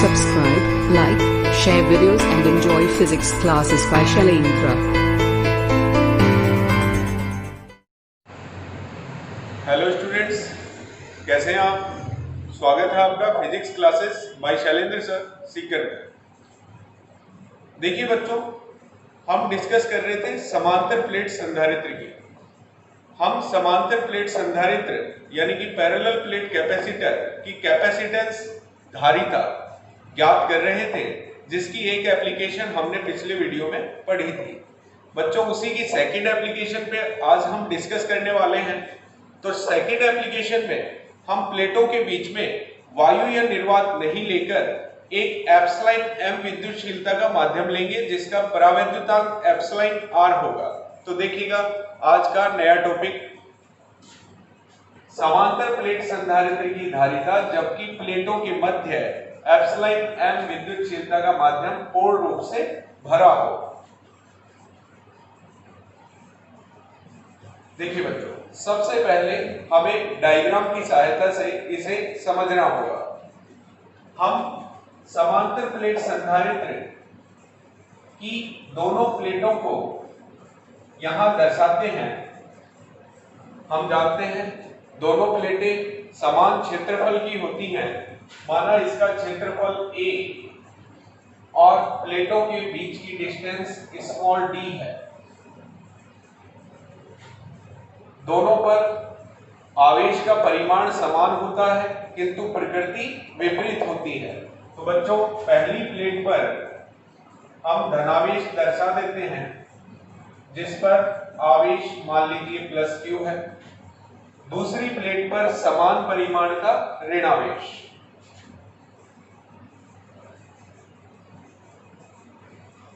subscribe, like, share videos and enjoy physics classes by Shailendra. Hello students, कैसे हैं आप? स्वागत है आपका physics classes bye Shailendra sir Sikar में। देखिए बच्चों, हम डिस्कस कर रहे थे समांतर प्लेट संधारित्र की। हम समांतर प्लेट संधारित्र यानी कि पैरेलल प्लेट कैपेसिटर की कैपेसिटेंस धारिता ज्ञात कर रहे थे, जिसकी एक एप्लीकेशन हमने पिछले वीडियो में पढ़ी थी। बच्चों, उसी की सेकंड एप्लीकेशन पे आज हम डिस्कस करने वाले हैं। तो सेकंड एप्लीकेशन में हम प्लेटों के बीच में वायु या निर्वात नहीं लेकर एक एप्सिलॉन m विद्युतशीलता का माध्यम लेंगे, जिसका परावैद्युतांक एप्सिलॉन r होगा। तो देखिएगा, आज का नया टॉपिक समांतर प्लेट संधारित्र की धारिता जबकि प्लेटों के मध्य एप्सिलॉन m विद्युतशीलता का माध्यम पूर्ण रूप से भरा हो। देखिए बच्चों, सबसे पहले हमें डायग्राम की सहायता से इसे समझना होगा। हम समांतर प्लेट संधारित्र की दोनों प्लेटों को यहां दर्शाते हैं। हम जानते हैं दोनों प्लेटें समान क्षेत्रफल की होती हैं। माना इसका क्षेत्रफल a और प्लेटों के बीच की डिस्टेंस स्मॉल d है। दोनों पर आवेश का परिमाण समान होता है, किंतु प्रकृति विपरीत होती है। तो बच्चों, पहली प्लेट पर हम धनावेश दर्शा देते हैं, जिस पर आवेश मान लीजिए प्लस q है। दूसरी प्लेट पर समान परिमाण का ऋणावेश,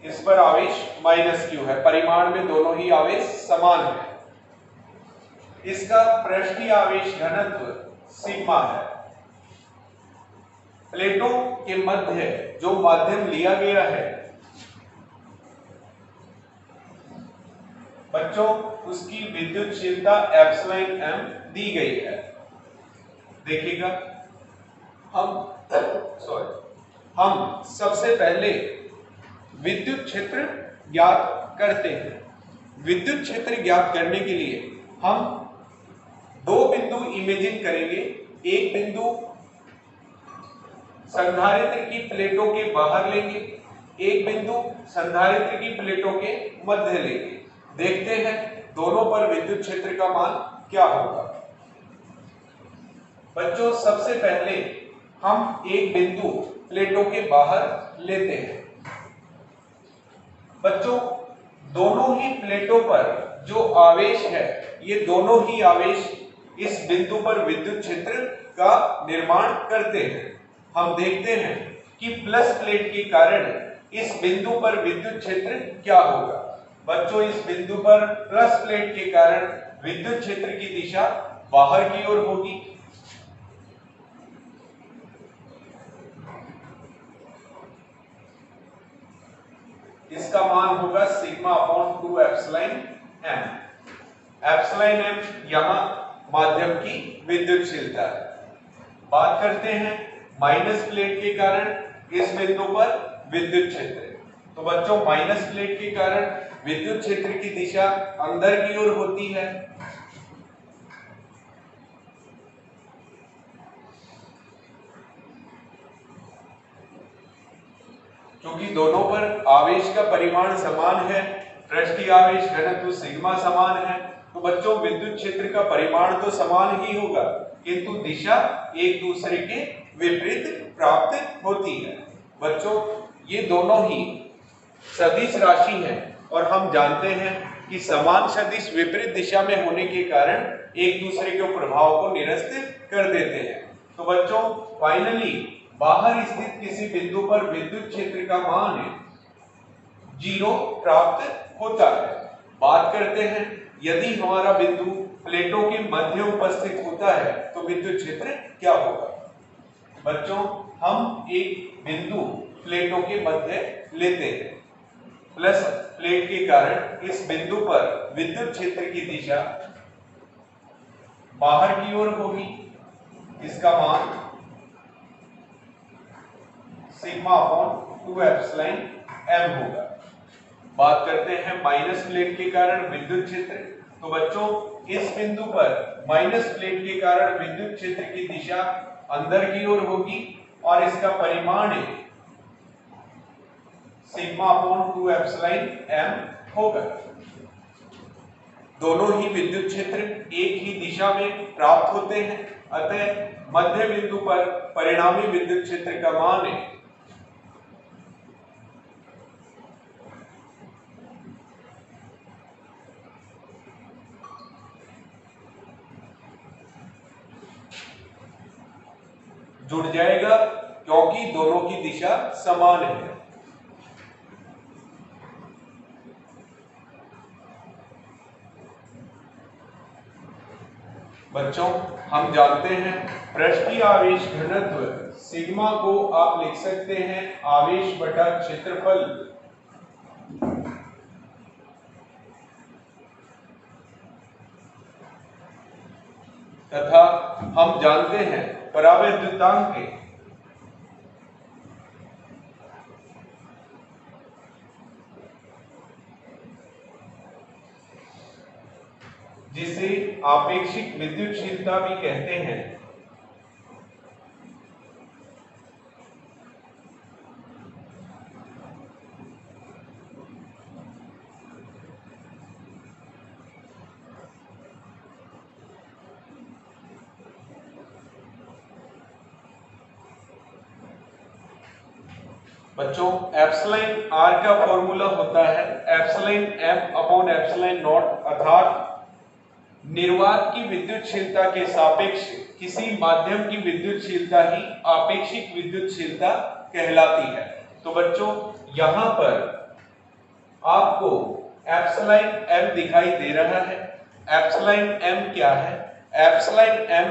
इस पर आवेश माइनस q है। परिमाण में दोनों ही आवेश समान है। इसका पृष्ठीय आवेश घनत्व सिग्मा है। प्लेटों के मध्य जो माध्यम लिया गया है बच्चों, उसकी विद्युतशीलता एप्सिलॉन m दी गई है। देखिएगा, हम सबसे पहले विद्युत क्षेत्र ज्ञात करते हैं। विद्युत क्षेत्र ज्ञात करने के लिए हम दो बिंदु इमेजिन करेंगे। एक बिंदु संधारित्र की प्लेटों के बाहर लेंगे, एक बिंदु संधारित्र की प्लेटों के मध्य लेंगे। देखते हैं दोनों पर विद्युत क्षेत्र का मान क्या होगा। बच्चों, सबसे पहले हम एक बिंदु प्लेटों के बाहर लेते हैं। बच्चों, दोनों ही प्लेटों पर जो आवेश है, ये दोनों ही आवेश इस बिंदु पर विद्युत क्षेत्र का निर्माण करते हैं। हम देखते हैं कि प्लस प्लेट के कारण इस बिंदु पर विद्युत क्षेत्र क्या होगा। बच्चों, इस बिंदु पर प्लस प्लेट के कारण विद्युत क्षेत्र की दिशा बाहर की ओर होगी। इसका मान होगा sigma upon 2 epsilon m। Epsilon m यहां माध्यम की विद्युतशीलता है। बात करते हैं माइनस प्लेट के कारण इस बिंदु पर विद्युत क्षेत्र। तो बच्चों, माइनस प्लेट के कारण विद्युत क्षेत्र की दिशा अंदर की ओर होती है। क्योंकि दोनों पर आवेश का परिमाण समान है, पृष्ठीय आवेश घनत्व सिग्मा समान है, तो बच्चों विद्युत क्षेत्र का परिमाण तो समान ही होगा, किंतु दिशा एक दूसरे के विपरीत प्राप्त होती है। बच्चों, ये दोनों ही सदिश राशि है और हम जानते हैं कि समान सदिश विपरीत दिशा में होने के कारण एक दूसरे के प्रभाव को निरस्त कर देते हैं। तो बच्चों, फाइनली बाहर स्थित किसी बिंदु पर विद्युत क्षेत्र का मान 0 प्राप्त होता है। बात करते हैं, यदि हमारा बिंदु प्लेटों के मध्य उपस्थित होता है तो विद्युत क्षेत्र क्या होगा। बच्चों, हम एक बिंदु प्लेटों के मध्य लेते हैं। प्लस प्लेट के कारण इस बिंदु पर विद्युत क्षेत्र की दिशा बाहर की ओर होगी। इसका मान सिग्मा अपॉन 2 एप्सिलॉन m होगा। बात करते हैं माइनस प्लेट के कारण विद्युत क्षेत्र। तो बच्चों इस बिंदु पर माइनस प्लेट के कारण विद्युत क्षेत्र की दिशा अंदर की ओर होगी और इसका परिमाण सिग्मा अपॉन 2 एप्सिलॉन m होगा। दोनों ही विद्युत क्षेत्र एक ही दिशा में प्राप्त होते हैं, अतः मध्य बिंदु पर परिणामी विद्युत क्षेत्र का मान जुड़ जाएगा क्योंकि दोनों की दिशा समान है। बच्चों हम जानते हैं पृष्ठीय आवेश घनत्व सिग्मा को आप लिख सकते हैं आवेश बटा क्षेत्रफल तथा हम जानते हैं परावैद्युतांक जिसे आपेक्षिक विद्युतशीलता भी कहते हैं। बच्चों एप्सिलॉन आर का फॉर्मूला होता है epsilon m upon epsilon naught, अर्थात निर्वात की विद्युतशीलता के सापेक्ष किसी माध्यम की विद्युतशीलता ही आपेक्षिक विद्युतशीलता कहलाती है। तो बच्चों यहां पर आपको एप्सिलॉन एम दिखाई दे रहा है। एप्सिलॉन एम क्या है? एप्सिलॉन एम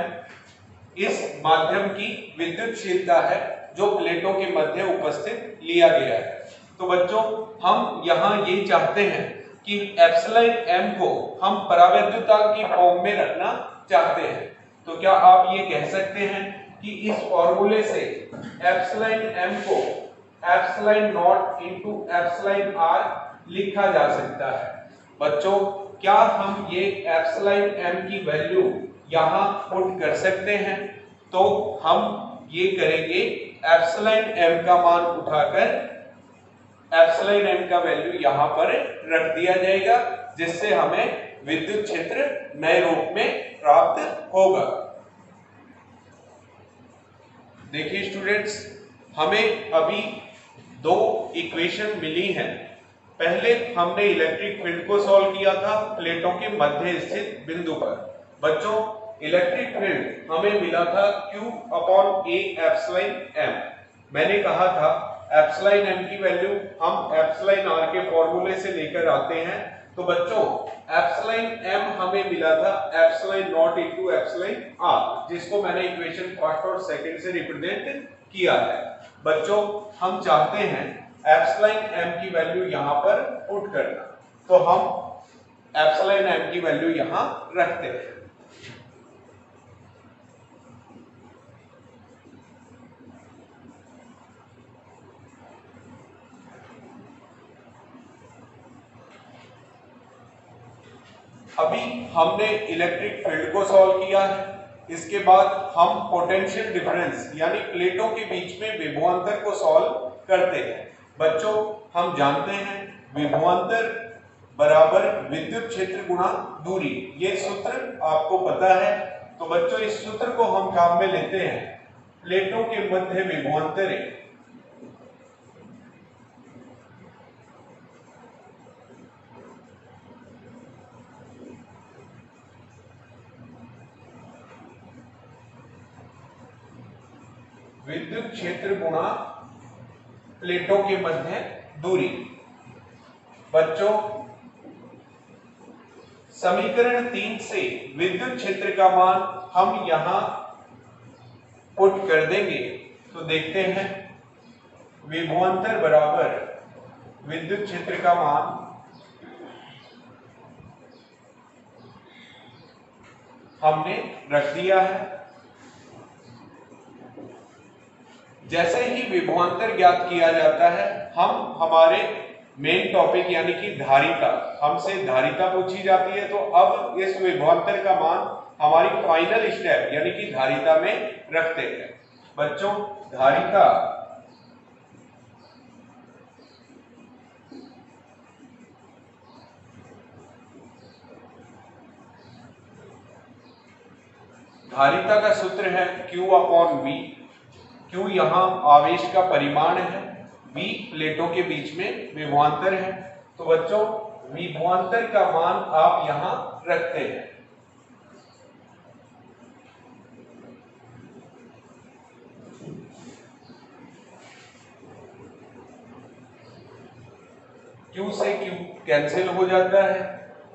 इस माध्यम की विद्युतशीलता है जो प्लेटों के मध्य उपस्थित लिया गया है। तो बच्चों हम यहां ये चाहते हैं कि एप्सिलॉन एम को हम परावैद्युतांक की फॉर्म में रखना चाहते हैं। तो क्या आप ये कह सकते हैं कि इस फॉर्मूले से एप्सिलॉन एम को epsilon naught into epsilon r लिखा जा सकता है? बच्चों क्या हम ये एप्सिलॉन एम की वैल्यू यहां पुट कर सकते हैं? तो हम ये करेंगे एप्सिलॉन एम का मान उठाकर एप्सिलॉन एम का वैल्यू यहां पर रख दिया जाएगा, जिससे हमें विद्युत क्षेत्र नए रूप में प्राप्त होगा। देखिए स्टूडेंट्स, हमें अभी दो इक्वेशन मिली हैं। पहले हमने इलेक्ट्रिक फील्ड को सॉल्व किया था प्लेटों के मध्य स्थित बिंदु पर। बच्चों इलेक्ट्रिक फील्ड हमें मिला था Q upon A epsilon m. मैंने कहा था एप्सिलॉन एम की वैल्यू हम एप्सिलॉन आर के फॉर्मूले से लेकर आते हैं। तो बच्चों एप्सिलॉन एम हमें मिला था epsilon naught into epsilon r, जिसको मैंने इक्वेशन फर्स्ट और सेकंड से रिप्रेजेंट किया है। बच्चों हम चाहते हैं एप्सिलॉन एम की वैल्यू यहां पर पुट करना, तो हम एप्सिलॉन एम की वैल्यू यहां रखते हैं। अभी हमने इलेक्ट्रिक फील्ड को सॉल्व किया है। इसके बाद हम पोटेंशियल डिफरेंस यानी प्लेटों के बीच में विभवांतर को सॉल्व करते हैं। बच्चों हम जानते हैं विभवांतर बराबर विद्युत क्षेत्र गुणा दूरी, ये सूत्र आपको पता है। तो बच्चों इस सूत्र को हम काम में लेते हैं। प्लेटों के मध्य विभवांतर विद्युत क्षेत्र गुणा प्लेटों के मध्य दूरी। बच्चों समीकरण 3 से विद्युत क्षेत्र का मान हम यहां पुट कर देंगे। तो देखते हैं विभवांतर बराबर विद्युत क्षेत्र का मान हमने रख दिया है। जैसे ही विभवांतर ज्ञात किया जाता है, हम हमारे मेन टॉपिक यानी कि धारिता, हमसे धारिता पूछी जाती है, तो अब इस विभवांतर का मान हमारी फाइनल स्टेप यानी कि धारिता में रखते हैं। बच्चों, धारिता का सूत्र है Q/V। Q यहां आवेश का परिमाण है, V प्लेटों के बीच में विभवांतर है। तो बच्चों, विभवांतर का मान आप यहां रखते हैं। Q से Q कैंसिल हो जाता है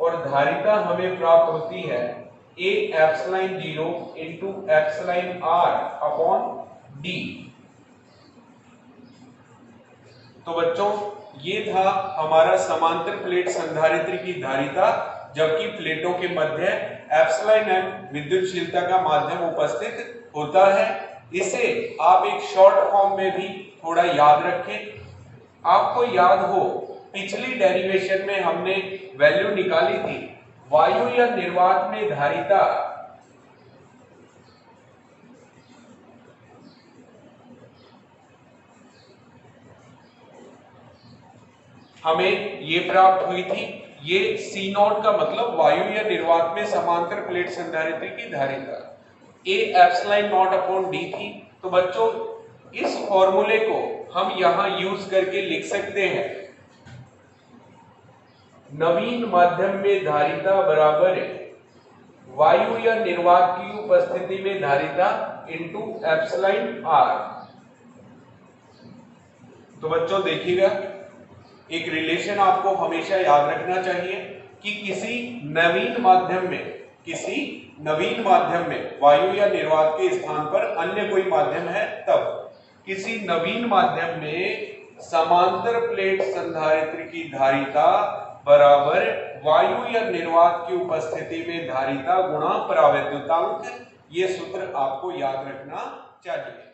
और धारिता हमें प्राप्त होती है A epsilon 0 into epsilon R upon D। तो बच्चों, ये था हमारा समांतर प्लेट संधारित्र की धारिता, जबकि प्लेटों के मध्य एप्सिलॉन m विद्युतशीलता का माध्यम उपस्थित होता है। इसे आप एक शॉर्ट फॉर्म में भी थोड़ा याद रखें। आपको याद हो, पिछली डेरिवेशन में हमने वैल्यू निकाली थी, वायु या निर्वात में धारिता हमें ये प्राप्त हुई थी। ये C0 का मतलब वायु या निर्वात में समांतर प्लेट संधारित्र की धारिता A epsilon not upon D थी। तो बच्चों, इस फॉर्मूले को हम यहां यूज करके लिख सकते हैं, नवीन माध्यम में धारिता बराबर वायु या निर्वात की उपस्थिति में धारिता इंटू एप्सिलॉन R। तो बच्चों देखिएगा, एक रिलेशन आपको हमेशा याद रखना चाहिए कि किसी नवीन माध्यम में वायु या निर्वात के स्थान पर अन्य कोई माध्यम है, तब किसी नवीन माध्यम में समांतर प्लेट संधारित्र की धारिता बराबर वायु या निर्वात की उपस्थिति में धारिता गुणा परावैद्युतांक। ये सूत्र आपको याद रखना चाहिए।